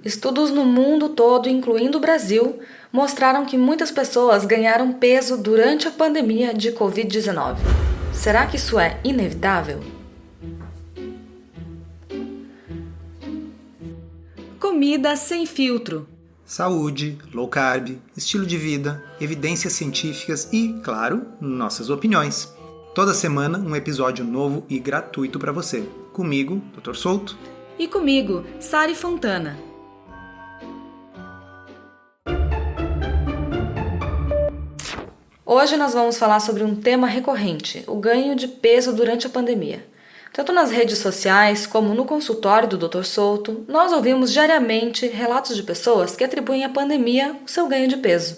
Estudos no mundo todo, incluindo o Brasil, mostraram que muitas pessoas ganharam peso durante a pandemia de Covid-19. Será que isso é inevitável? Comida sem filtro. Saúde, low carb, estilo de vida, evidências científicas e, claro, nossas opiniões. Toda semana um episódio novo e gratuito para você. Comigo, Dr. Souto. E comigo, Sari Fontana. Hoje nós vamos falar sobre um tema recorrente, o ganho de peso durante a pandemia. Tanto nas redes sociais como no consultório do Dr. Souto, nós ouvimos diariamente relatos de pessoas que atribuem à pandemia o seu ganho de peso.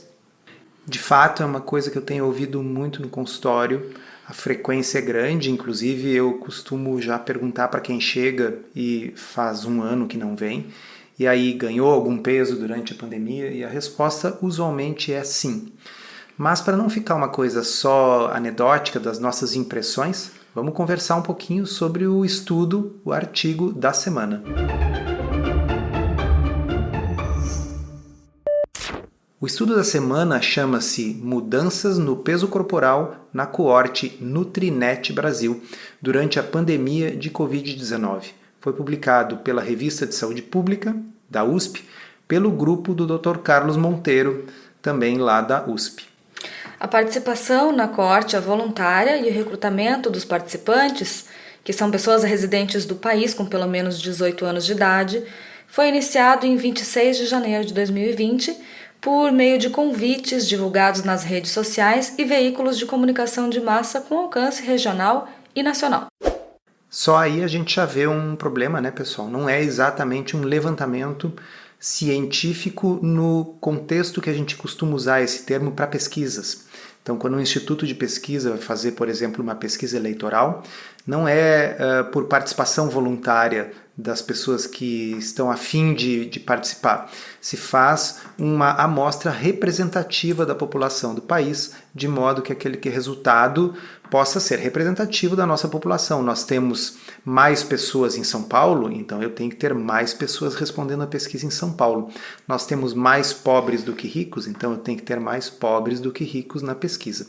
De fato, é uma coisa que eu tenho ouvido muito no consultório. A frequência é grande, inclusive eu costumo já perguntar para quem chega e faz um ano que não vem, e aí ganhou algum peso durante a pandemia? E a resposta usualmente é sim. Mas para não ficar uma coisa só anedótica das nossas impressões, vamos conversar um pouquinho sobre o estudo, o artigo da semana. O estudo da semana chama-se Mudanças no Peso Corporal na coorte Nutrinet Brasil durante a pandemia de Covid-19. Foi publicado pela Revista de Saúde Pública, da USP, pelo grupo do Dr. Carlos Monteiro, também lá da USP. A participação na coorte é voluntária e o recrutamento dos participantes, que são pessoas residentes do país com pelo menos 18 anos de idade, foi iniciado em 26 de janeiro de 2020 por meio de convites divulgados nas redes sociais e veículos de comunicação de massa com alcance regional e nacional. Só aí a gente já vê um problema, né, pessoal? Não é exatamente um levantamento científico no contexto que a gente costuma usar esse termo para pesquisas. Então, quando um instituto de pesquisa vai fazer, por exemplo, uma pesquisa eleitoral, não é por participação voluntária das pessoas que estão a fim de participar. Se faz uma amostra representativa da população do país, de modo que aquele resultado possa ser representativo da nossa população. Nós temos mais pessoas em São Paulo, então eu tenho que ter mais pessoas respondendo a pesquisa em São Paulo. Nós temos mais pobres do que ricos, então eu tenho que ter mais pobres do que ricos na pesquisa.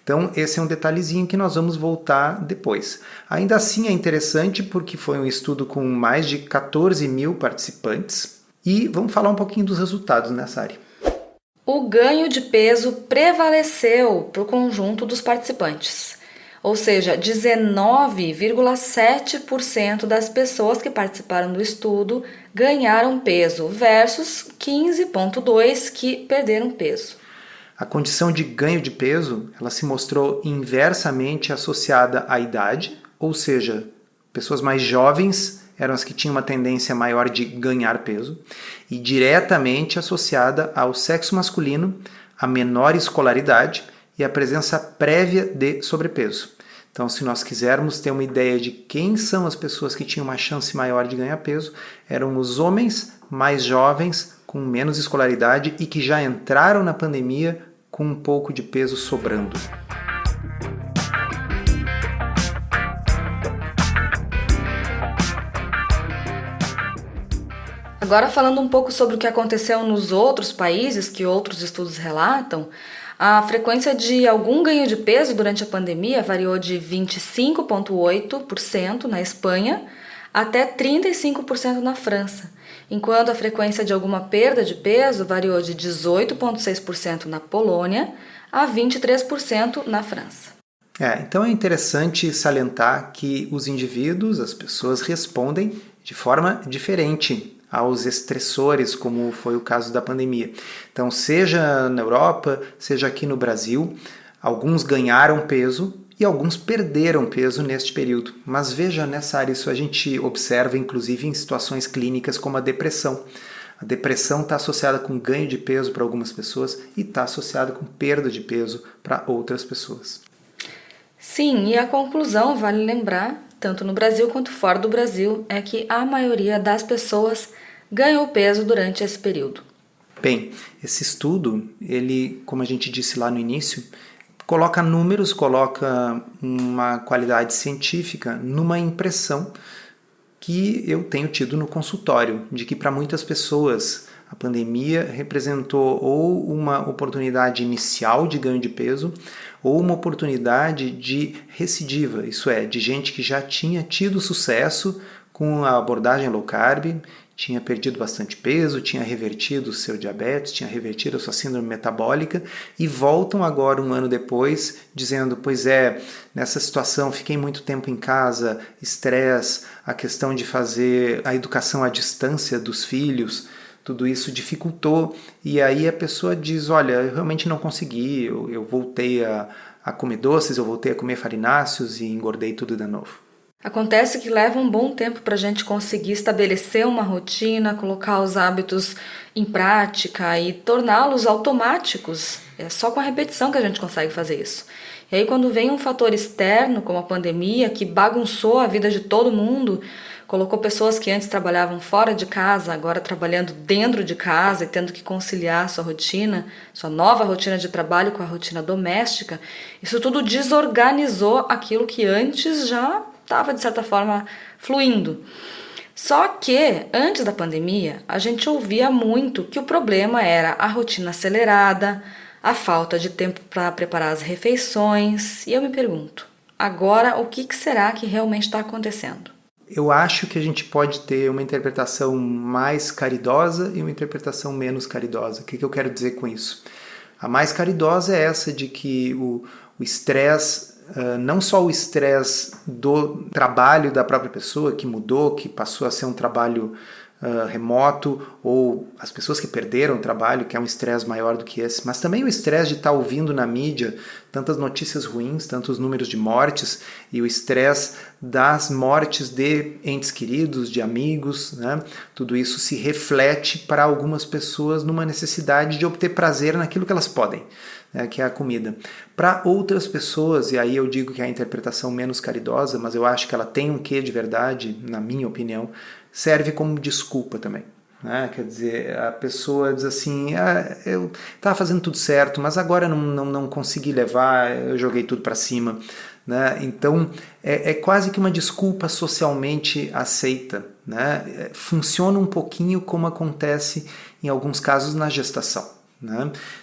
Então, esse é um detalhezinho que nós vamos voltar depois. Ainda assim, é interessante porque foi um estudo com mais de 14 mil participantes e vamos falar um pouquinho dos resultados nessa área. O ganho de peso prevaleceu para o conjunto dos participantes, ou seja, 19,7% das pessoas que participaram do estudo ganharam peso versus 15,2% que perderam peso. A condição de ganho de peso, ela se mostrou inversamente associada à idade, ou seja, pessoas mais jovens eram as que tinham uma tendência maior de ganhar peso, e diretamente associada ao sexo masculino, a menor escolaridade e a presença prévia de sobrepeso. Então, se nós quisermos ter uma ideia de quem são as pessoas que tinham uma chance maior de ganhar peso, eram os homens mais jovens, com menos escolaridade e que já entraram na pandemia com um pouco de peso sobrando. Agora, falando um pouco sobre o que aconteceu nos outros países que outros estudos relatam, a frequência de algum ganho de peso durante a pandemia variou de 25,8% na Espanha até 35% na França, enquanto a frequência de alguma perda de peso variou de 18,6% na Polônia a 23% na França. Então é interessante salientar que os indivíduos, as pessoas, respondem de forma diferente aos estressores, como foi o caso da pandemia. Então, seja na Europa, seja aqui no Brasil, alguns ganharam peso e alguns perderam peso neste período. Mas veja, nessa área, isso a gente observa inclusive em situações clínicas como a depressão. A depressão está associada com ganho de peso para algumas pessoas e está associada com perda de peso para outras pessoas. Sim, e a conclusão, vale lembrar, tanto no Brasil quanto fora do Brasil, é que a maioria das pessoas ganhou peso durante esse período. Bem, esse estudo, ele, como a gente disse lá no início, coloca números, coloca uma qualidade científica numa impressão que eu tenho tido no consultório, de que para muitas pessoas a pandemia representou ou uma oportunidade inicial de ganho de peso ou uma oportunidade de recidiva, isso é, de gente que já tinha tido sucesso com a abordagem low carb, tinha perdido bastante peso, tinha revertido o seu diabetes, tinha revertido a sua síndrome metabólica e voltam agora, um ano depois, dizendo, pois é, nessa situação fiquei muito tempo em casa, estresse, a questão de fazer a educação à distância dos filhos, tudo isso dificultou, e aí a pessoa diz, olha, eu realmente não consegui, eu voltei a comer doces, eu voltei a comer farináceos e engordei tudo de novo. Acontece que leva um bom tempo para a gente conseguir estabelecer uma rotina, colocar os hábitos em prática e torná-los automáticos. É só com a repetição que a gente consegue fazer isso. E aí quando vem um fator externo, como a pandemia, que bagunçou a vida de todo mundo, colocou pessoas que antes trabalhavam fora de casa, agora trabalhando dentro de casa e tendo que conciliar sua rotina, sua nova rotina de trabalho com a rotina doméstica, isso tudo desorganizou aquilo que antes já estava, de certa forma, fluindo. Só que, antes da pandemia, a gente ouvia muito que o problema era a rotina acelerada, a falta de tempo para preparar as refeições. E eu me pergunto, agora o que será que realmente está acontecendo? Eu acho que a gente pode ter uma interpretação mais caridosa e uma interpretação menos caridosa. O que eu quero dizer com isso? A mais caridosa é essa de que o estresse, não só o estresse do trabalho da própria pessoa, que mudou, que passou a ser um trabalho remoto, ou as pessoas que perderam o trabalho, que é um estresse maior do que esse, mas também o estresse de estar ouvindo na mídia tantas notícias ruins, tantos números de mortes, e o estresse das mortes de entes queridos, de amigos, né? Tudo isso se reflete para algumas pessoas numa necessidade de obter prazer naquilo que elas podem, que é a comida. Para outras pessoas, e aí eu digo que é a interpretação menos caridosa, mas eu acho que ela tem um quê de verdade, na minha opinião, serve como desculpa também. Quer dizer, a pessoa diz assim, eu estava fazendo tudo certo, mas agora não consegui levar, eu joguei tudo para cima. Então, é quase que uma desculpa socialmente aceita. Funciona um pouquinho como acontece em alguns casos na gestação.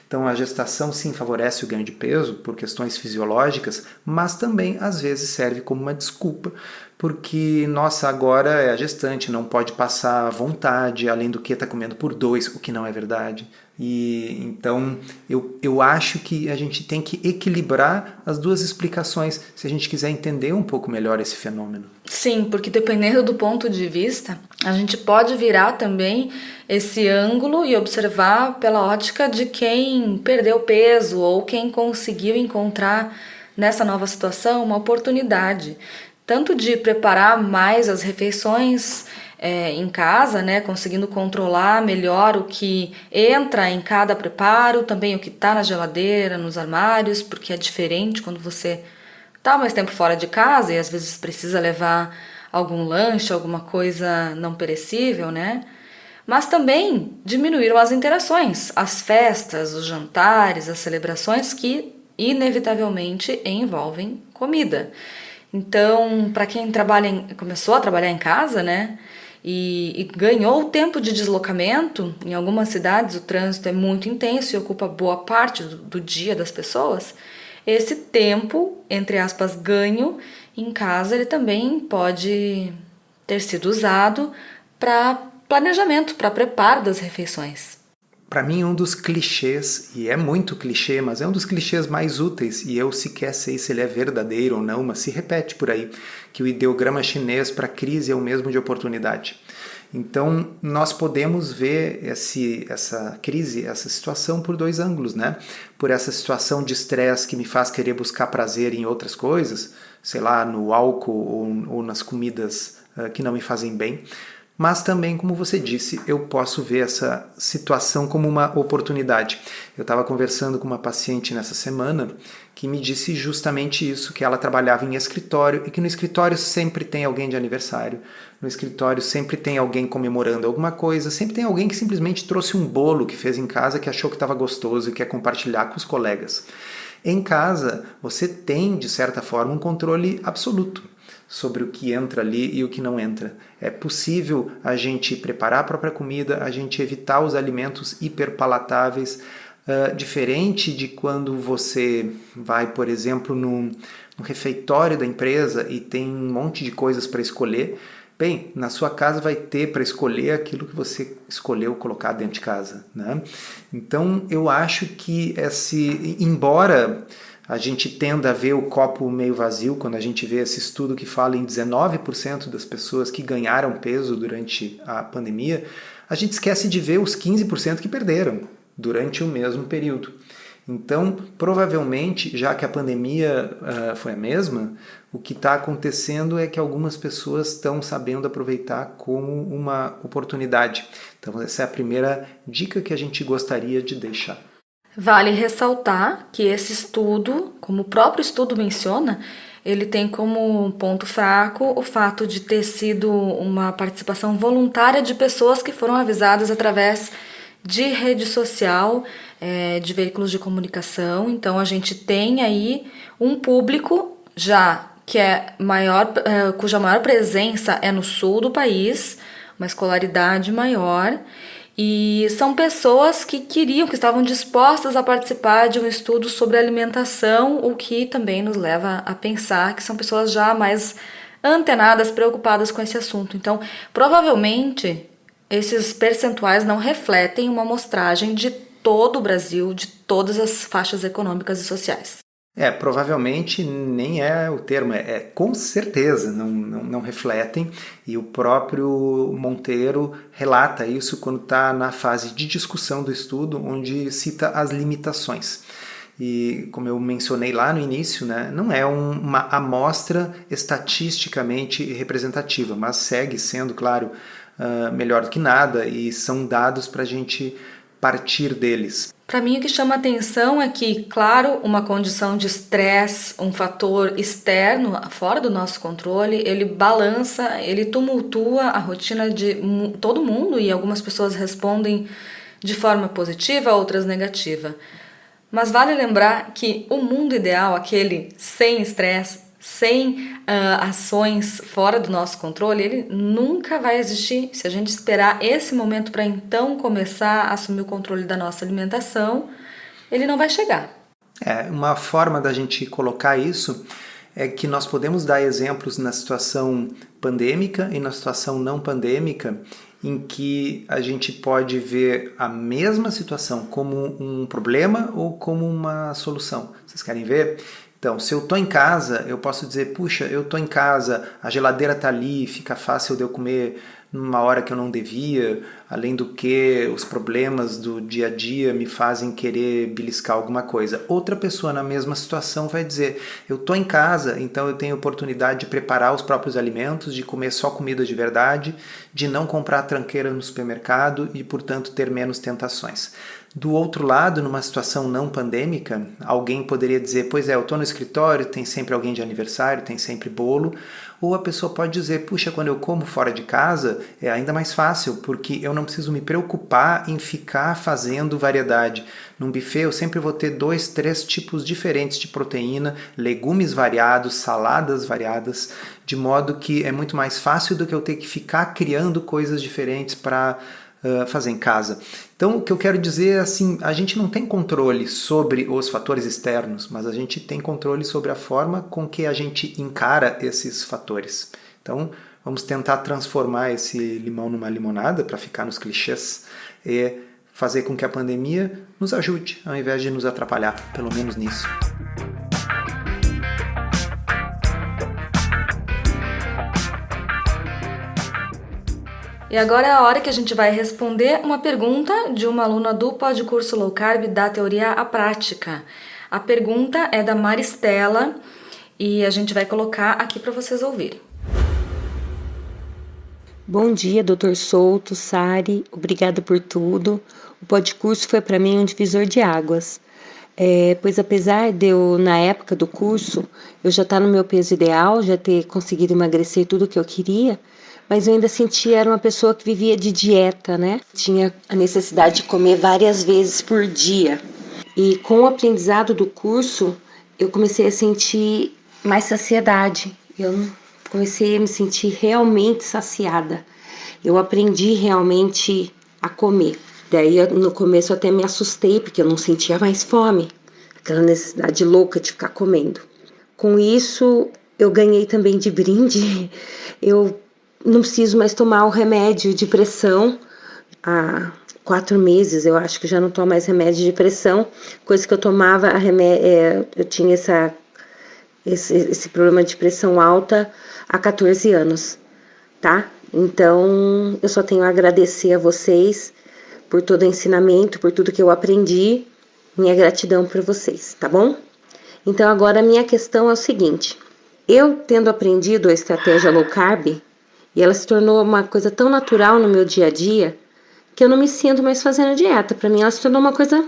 Então a gestação sim favorece o ganho de peso por questões fisiológicas, mas também às vezes serve como uma desculpa, porque nossa, agora é a gestante, não pode passar à vontade, além do que está comendo por dois, o que não é verdade. E então eu acho que a gente tem que equilibrar as duas explicações se a gente quiser entender um pouco melhor esse fenômeno. Sim, porque dependendo do ponto de vista, a gente pode virar também esse ângulo e observar pela ótica de quem perdeu peso ou quem conseguiu encontrar nessa nova situação uma oportunidade, tanto de preparar mais as refeições em casa, conseguindo controlar melhor o que entra em cada preparo, também o que está na geladeira, nos armários, porque é diferente quando você está mais tempo fora de casa e às vezes precisa levar algum lanche, alguma coisa não perecível, Mas também diminuíram as interações, as festas, os jantares, as celebrações que inevitavelmente envolvem comida. Então, para quem começou a trabalhar em casa, e ganhou o tempo de deslocamento, em algumas cidades o trânsito é muito intenso e ocupa boa parte do dia das pessoas, esse tempo, entre aspas, ganho em casa, ele também pode ter sido usado para planejamento, para preparo das refeições. Para mim, um dos clichês, e é muito clichê, mas é um dos clichês mais úteis, e eu sequer sei se ele é verdadeiro ou não, mas se repete por aí, que o ideograma chinês para crise é o mesmo de oportunidade. Então, nós podemos ver essa crise, essa situação por dois ângulos, Por essa situação de estresse que me faz querer buscar prazer em outras coisas, sei lá, no álcool ou nas comidas que não me fazem bem. Mas também, como você disse, eu posso ver essa situação como uma oportunidade. Eu estava conversando com uma paciente nessa semana que me disse justamente isso, que ela trabalhava em escritório e que no escritório sempre tem alguém de aniversário, no escritório sempre tem alguém comemorando alguma coisa, sempre tem alguém que simplesmente trouxe um bolo que fez em casa que achou que estava gostoso e quer compartilhar com os colegas. Em casa, você tem, de certa forma, um controle absoluto. sobre o que entra ali e o que não entra. É possível a gente preparar a própria comida, a gente evitar os alimentos hiperpalatáveis, diferente de quando você vai, por exemplo, no refeitório da empresa e tem um monte de coisas para escolher. Bem, na sua casa vai ter para escolher aquilo que você escolheu colocar dentro de casa, né? Então, eu acho que embora a gente tenda a ver o copo meio vazio, quando a gente vê esse estudo que fala em 19% das pessoas que ganharam peso durante a pandemia, a gente esquece de ver os 15% que perderam durante o mesmo período. Então, provavelmente, já que a pandemia foi a mesma, o que está acontecendo é que algumas pessoas estão sabendo aproveitar como uma oportunidade. Então, essa é a primeira dica que a gente gostaria de deixar. Vale ressaltar que esse estudo, como o próprio estudo menciona, ele tem como ponto fraco o fato de ter sido uma participação voluntária de pessoas que foram avisadas através de rede social, de veículos de comunicação. Então a gente tem aí um público já que é maior, cuja maior presença é no sul do país, uma escolaridade maior, e são pessoas que estavam dispostas a participar de um estudo sobre alimentação, o que também nos leva a pensar que são pessoas já mais antenadas, preocupadas com esse assunto. Então, provavelmente, esses percentuais não refletem uma amostragem de todo o Brasil, de todas as faixas econômicas e sociais. Provavelmente nem é o termo, com certeza não refletem, e o próprio Monteiro relata isso quando está na fase de discussão do estudo, onde cita as limitações. E como eu mencionei lá no início, né, não é uma amostra estatisticamente representativa, mas segue sendo, claro, melhor do que nada, e são dados para a gente partir deles. Para mim, o que chama atenção é que, claro, uma condição de estresse, um fator externo, fora do nosso controle, ele balança, ele tumultua a rotina de todo mundo, e algumas pessoas respondem de forma positiva, outras negativa. Mas vale lembrar que o mundo ideal, aquele sem estresse, sem ações fora do nosso controle, ele nunca vai existir. Se a gente esperar esse momento para então começar a assumir o controle da nossa alimentação, ele não vai chegar. Uma forma da gente colocar isso é que nós podemos dar exemplos na situação pandêmica e na situação não pandêmica, em que a gente pode ver a mesma situação como um problema ou como uma solução. Vocês querem ver? Então, se eu estou em casa, eu posso dizer, puxa, eu estou em casa, a geladeira está ali, fica fácil de eu comer numa hora que eu não devia, além do que os problemas do dia a dia me fazem querer beliscar alguma coisa. Outra pessoa na mesma situação vai dizer, eu estou em casa, então eu tenho oportunidade de preparar os próprios alimentos, de comer só comida de verdade, de não comprar tranqueira no supermercado e, portanto, ter menos tentações. Do outro lado, numa situação não pandêmica, alguém poderia dizer, pois eu estou no escritório, tem sempre alguém de aniversário, tem sempre bolo. Ou a pessoa pode dizer, puxa, quando eu como fora de casa é ainda mais fácil, porque eu não preciso me preocupar em ficar fazendo variedade. Num buffet eu sempre vou ter 2, 3 tipos diferentes de proteína, legumes variados, saladas variadas, de modo que é muito mais fácil do que eu ter que ficar criando coisas diferentes para fazer em casa. Então, o que eu quero dizer é assim, a gente não tem controle sobre os fatores externos, mas a gente tem controle sobre a forma com que a gente encara esses fatores. Então, vamos tentar transformar esse limão numa limonada, para ficar nos clichês, e fazer com que a pandemia nos ajude, ao invés de nos atrapalhar, pelo menos nisso. E agora é a hora que a gente vai responder uma pergunta de uma aluna do Podcurso Low Carb da Teoria à Prática. A pergunta é da Maristela e a gente vai colocar aqui para vocês ouvirem. Bom dia, Dr. Souto, Sari, obrigada por tudo. O Podcurso foi para mim um divisor de águas, pois apesar de eu, na época do curso, eu já estar no meu peso ideal, já ter conseguido emagrecer tudo o que eu queria, mas eu ainda sentia era uma pessoa que vivia de dieta, né? Tinha a necessidade de comer várias vezes por dia. E com o aprendizado do curso, eu comecei a sentir mais saciedade. Eu comecei a me sentir realmente saciada. Eu aprendi realmente a comer. Daí no começo eu até me assustei, porque eu não sentia mais fome, aquela necessidade louca de ficar comendo. Com isso, eu ganhei também de brinde, eu não preciso mais tomar o remédio de pressão. Há 4 meses eu acho que já não tomo mais remédio de pressão, coisa que eu tomava, eu tinha esse problema de pressão alta há 14 anos, tá? Então, eu só tenho a agradecer a vocês por todo o ensinamento, por tudo que eu aprendi. Minha gratidão para vocês, tá bom? Então, agora a minha questão é o seguinte. Eu, tendo aprendido a estratégia low carb, e ela se tornou uma coisa tão natural no meu dia a dia, que eu não me sinto mais fazendo dieta. Para mim, ela se tornou uma coisa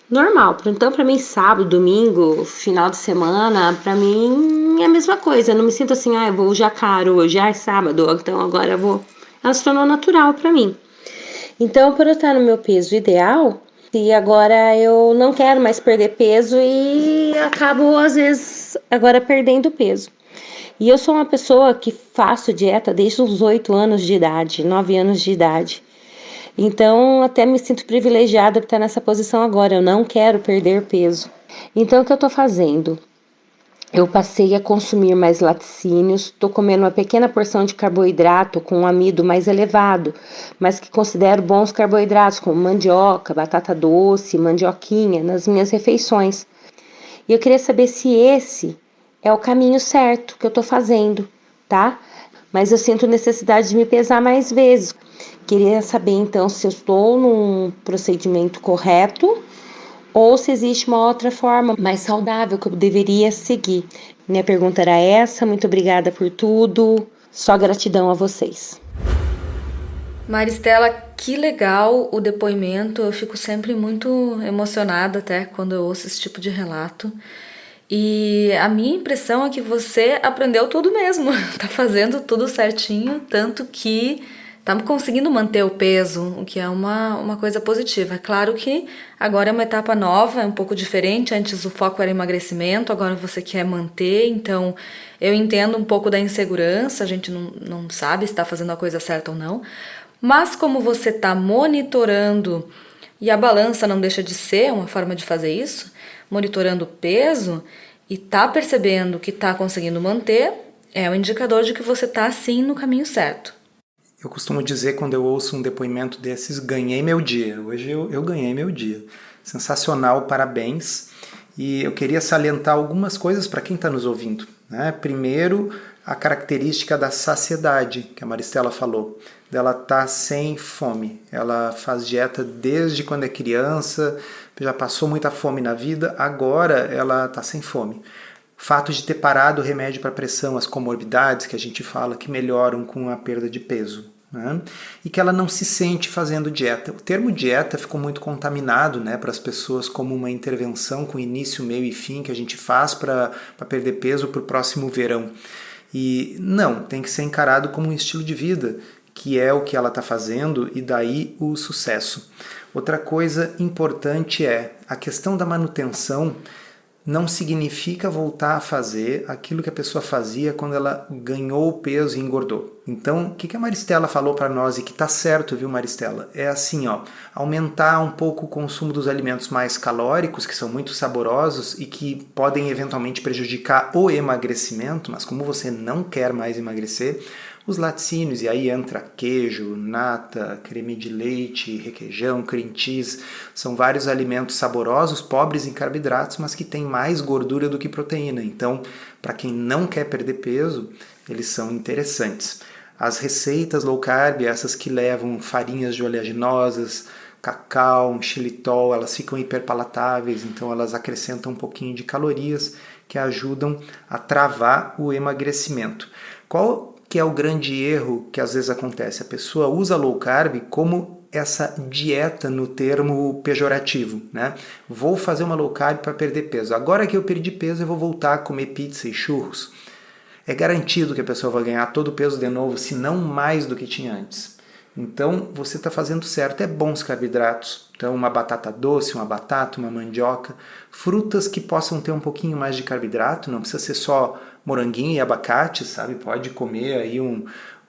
normal. Então, para mim, sábado, domingo, final de semana, para mim é a mesma coisa. Eu não me sinto assim, eu vou jacar hoje, é sábado, então agora eu vou. Ela se tornou natural para mim. Então, por eu estar no meu peso ideal, e agora eu não quero mais perder peso e acabo, às vezes, agora perdendo peso. E eu sou uma pessoa que faço dieta desde os 8 anos de idade, 9 anos de idade. Então, até me sinto privilegiada por estar nessa posição agora. Eu não quero perder peso. Então, o que eu tô fazendo? Eu passei a consumir mais laticínios, estou comendo uma pequena porção de carboidrato com um amido mais elevado, mas que considero bons carboidratos, como mandioca, batata doce, mandioquinha, nas minhas refeições. E eu queria saber se esse é o caminho certo que eu estou fazendo, tá? Mas eu sinto necessidade de me pesar mais vezes. Queria saber, então, se eu estou num procedimento correto ou se existe uma outra forma mais saudável que eu deveria seguir. Minha pergunta era essa. Muito obrigada por tudo. Só gratidão a vocês. Maristela, que legal o depoimento. Eu fico sempre muito emocionada até quando eu ouço esse tipo de relato. E a minha impressão é que você aprendeu tudo mesmo, tá fazendo tudo certinho, tanto que tá conseguindo manter o peso, o que é uma coisa positiva. É claro que agora é uma etapa nova, é um pouco diferente, antes o foco era emagrecimento, agora você quer manter, então eu entendo um pouco da insegurança, a gente não sabe se está fazendo a coisa certa ou não, mas como você está monitorando, e a balança não deixa de ser uma forma de fazer isso, monitorando o peso e tá percebendo que tá conseguindo manter, é um indicador de que você tá sim no caminho certo. Eu costumo dizer, quando eu ouço um depoimento desses, ganhei meu dia. Hoje eu ganhei meu dia. Sensacional, parabéns. E eu queria salientar algumas coisas para quem está nos ouvindo, né? Primeiro, a característica da saciedade, que a Maristela falou, dela tá sem fome. Ela faz dieta desde quando é criança, já passou muita fome na vida, agora ela tá sem fome. O fato de ter parado o remédio para pressão, as comorbidades que a gente fala que melhoram com a perda de peso, né? E que ela não se sente fazendo dieta. O termo dieta ficou muito contaminado, né, para as pessoas como uma intervenção com início, meio e fim que a gente faz para perder peso para o próximo verão. E não, tem que ser encarado como um estilo de vida, que é o que ela está fazendo, e daí o sucesso. Outra coisa importante é a questão da manutenção. Não significa voltar a fazer aquilo que a pessoa fazia quando ela ganhou o peso e engordou. Então, o que a Maristela falou para nós, e que tá certo, viu, Maristela? É assim, aumentar um pouco o consumo dos alimentos mais calóricos, que são muito saborosos e que podem eventualmente prejudicar o emagrecimento, mas como você não quer mais emagrecer, os laticínios, e aí entra queijo, nata, creme de leite, requeijão, cream cheese, são vários alimentos saborosos, pobres em carboidratos, mas que têm mais gordura do que proteína. Então, para quem não quer perder peso, eles são interessantes. As receitas low carb, essas que levam farinhas de oleaginosas, cacau, xilitol, elas ficam hiperpalatáveis, então elas acrescentam um pouquinho de calorias que ajudam a travar o emagrecimento. Qual que é o grande erro que às vezes acontece? A pessoa usa low carb como essa dieta no termo pejorativo, né? Vou fazer uma low carb para perder peso. Agora que eu perdi peso, eu vou voltar a comer pizza e churros. É garantido que a pessoa vai ganhar todo o peso de novo, se não mais do que tinha antes. Então, você está fazendo certo, é bons carboidratos. Então, uma batata doce, uma batata, uma mandioca, frutas que possam ter um pouquinho mais de carboidrato, não precisa ser só moranguinho e abacate, sabe? Pode comer aí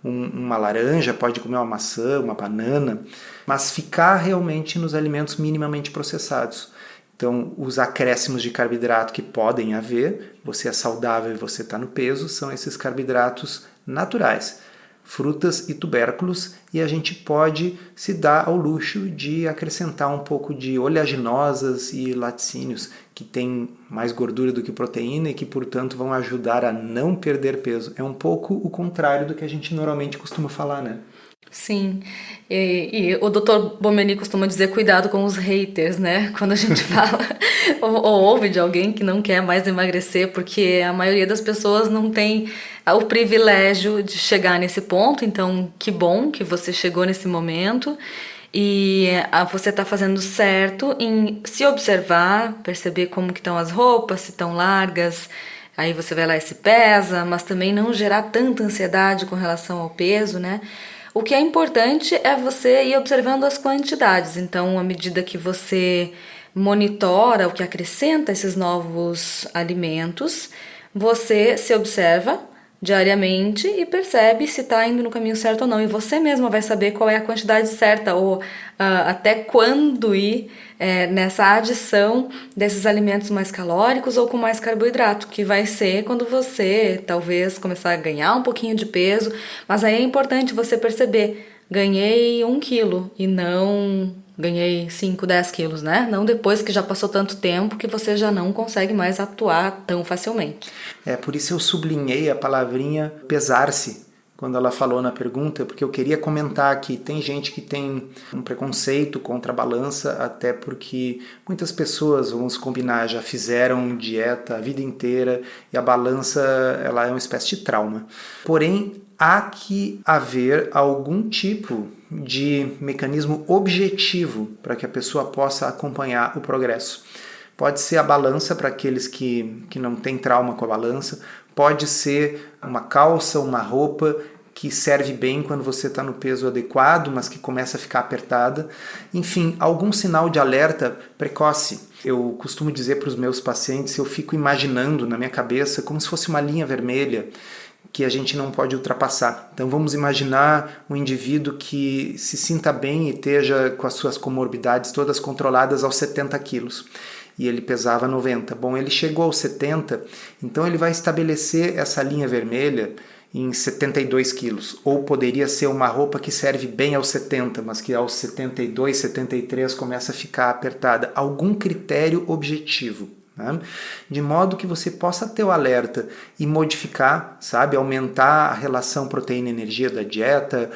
uma laranja, pode comer uma maçã, uma banana, mas ficar realmente nos alimentos minimamente processados. Então, os acréscimos de carboidrato que podem haver, você é saudável e você está no peso, são esses carboidratos naturais, frutas e tubérculos, e a gente pode se dar ao luxo de acrescentar um pouco de oleaginosas e laticínios, que têm mais gordura do que proteína e que, portanto, vão ajudar a não perder peso. É um pouco o contrário do que a gente normalmente costuma falar, né? Sim, e o Dr. Bomeni costuma dizer cuidado com os haters, né? Quando a gente fala ou ouve de alguém que não quer mais emagrecer, porque a maioria das pessoas não tem o privilégio de chegar nesse ponto, então que bom que você chegou nesse momento e você está fazendo certo em se observar, perceber como que estão as roupas, se estão largas. Aí você vai lá e se pesa, mas também não gerar tanta ansiedade com relação ao peso, né? O que é importante é você ir observando as quantidades. Então, à medida que você monitora o que acrescenta esses novos alimentos, você se observa diariamente e percebe se está indo no caminho certo ou não. E você mesma vai saber qual é a quantidade certa ou até quando ir nessa adição desses alimentos mais calóricos ou com mais carboidrato, que vai ser quando você talvez começar a ganhar um pouquinho de peso, mas aí é importante você perceber, ganhei 1 quilo e não ganhei 5, 10 quilos, né? Não depois que já passou tanto tempo que você já não consegue mais atuar tão facilmente. Por isso eu sublinhei a palavrinha pesar-se quando ela falou na pergunta, porque eu queria comentar que tem gente que tem um preconceito contra a balança, até porque muitas pessoas, vamos combinar, já fizeram dieta a vida inteira e a balança ela é uma espécie de trauma. Porém, há que haver algum tipo de mecanismo objetivo para que a pessoa possa acompanhar o progresso. Pode ser a balança para aqueles que não têm trauma com a balança, pode ser uma calça, uma roupa que serve bem quando você está no peso adequado, mas que começa a ficar apertada. Enfim, algum sinal de alerta precoce. Eu costumo dizer para os meus pacientes, eu fico imaginando na minha cabeça como se fosse uma linha vermelha que a gente não pode ultrapassar. Então vamos imaginar um indivíduo que se sinta bem e esteja com as suas comorbidades todas controladas aos 70 quilos. E ele pesava 90. Bom, ele chegou aos 70, então ele vai estabelecer essa linha vermelha em 72 quilos. Ou poderia ser uma roupa que serve bem aos 70, mas que aos 72, 73 começa a ficar apertada. Algum critério objetivo, né? De modo que você possa ter o alerta e modificar, sabe? Aumentar a relação proteína-energia da dieta,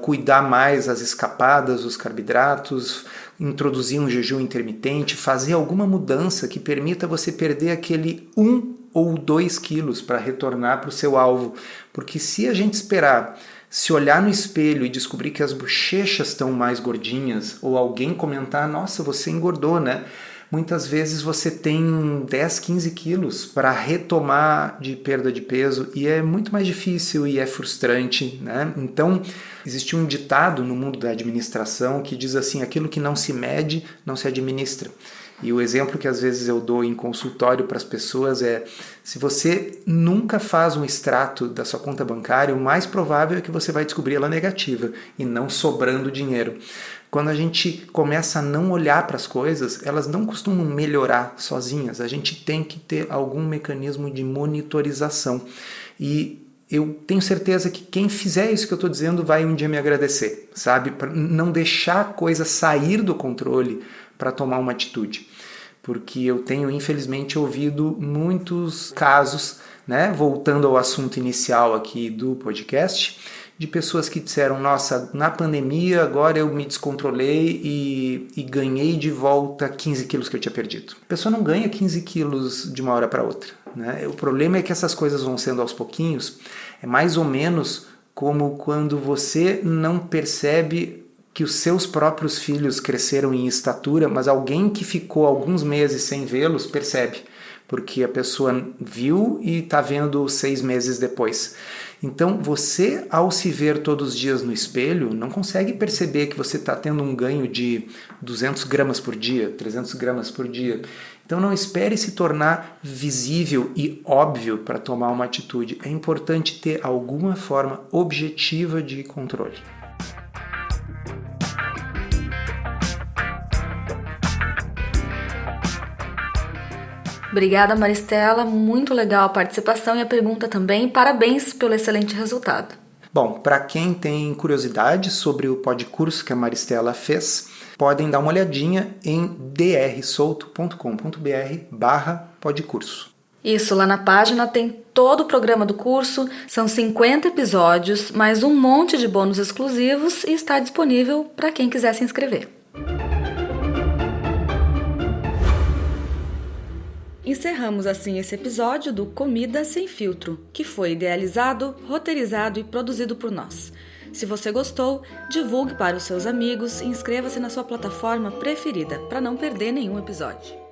cuidar mais as escapadas, os carboidratos, introduzir um jejum intermitente, fazer alguma mudança que permita você perder aquele 1 ou 2 quilos para retornar para o seu alvo. Porque se a gente esperar se olhar no espelho e descobrir que as bochechas estão mais gordinhas, ou alguém comentar, nossa, você engordou, né? Muitas vezes você tem 10, 15 quilos para retomar de perda de peso e é muito mais difícil e é frustrante, né? Então, existe um ditado no mundo da administração que diz assim, aquilo que não se mede, não se administra. E o exemplo que às vezes eu dou em consultório para as pessoas é, se você nunca faz um extrato da sua conta bancária, o mais provável é que você vai descobrir ela negativa e não sobrando dinheiro. Quando a gente começa a não olhar para as coisas, elas não costumam melhorar sozinhas. A gente tem que ter algum mecanismo de monitorização. E eu tenho certeza que quem fizer isso que eu estou dizendo vai um dia me agradecer, sabe? Para não deixar a coisa sair do controle para tomar uma atitude. Porque eu tenho, infelizmente, ouvido muitos casos, né? Voltando ao assunto inicial aqui do podcast, de pessoas que disseram, nossa, na pandemia agora eu me descontrolei e ganhei de volta 15 quilos que eu tinha perdido. A pessoa não ganha 15 quilos de uma hora para outra, né? O problema é que essas coisas vão sendo aos pouquinhos, é mais ou menos como quando você não percebe que os seus próprios filhos cresceram em estatura, mas alguém que ficou alguns meses sem vê-los percebe, porque a pessoa viu e está vendo 6 meses depois. Então, você, ao se ver todos os dias no espelho, não consegue perceber que você está tendo um ganho de 200 gramas por dia, 300 gramas por dia. Então, não espere se tornar visível e óbvio para tomar uma atitude. É importante ter alguma forma objetiva de controle. Obrigada, Maristela. Muito legal a participação e a pergunta também. Parabéns pelo excelente resultado. Bom, para quem tem curiosidade sobre o podcurso que a Maristela fez, podem dar uma olhadinha em drsolto.com.br/podcurso. Isso, lá na página tem todo o programa do curso, são 50 episódios, mais um monte de bônus exclusivos e está disponível para quem quiser se inscrever. Encerramos assim esse episódio do Comida Sem Filtro, que foi idealizado, roteirizado e produzido por nós. Se você gostou, divulgue para os seus amigos e inscreva-se na sua plataforma preferida para não perder nenhum episódio.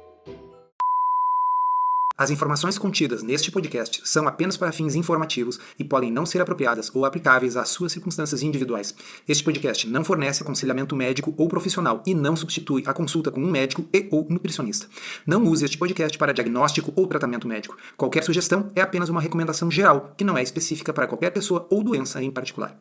As informações contidas neste podcast são apenas para fins informativos e podem não ser apropriadas ou aplicáveis às suas circunstâncias individuais. Este podcast não fornece aconselhamento médico ou profissional e não substitui a consulta com um médico ou nutricionista. Não use este podcast para diagnóstico ou tratamento médico. Qualquer sugestão é apenas uma recomendação geral, que não é específica para qualquer pessoa ou doença em particular.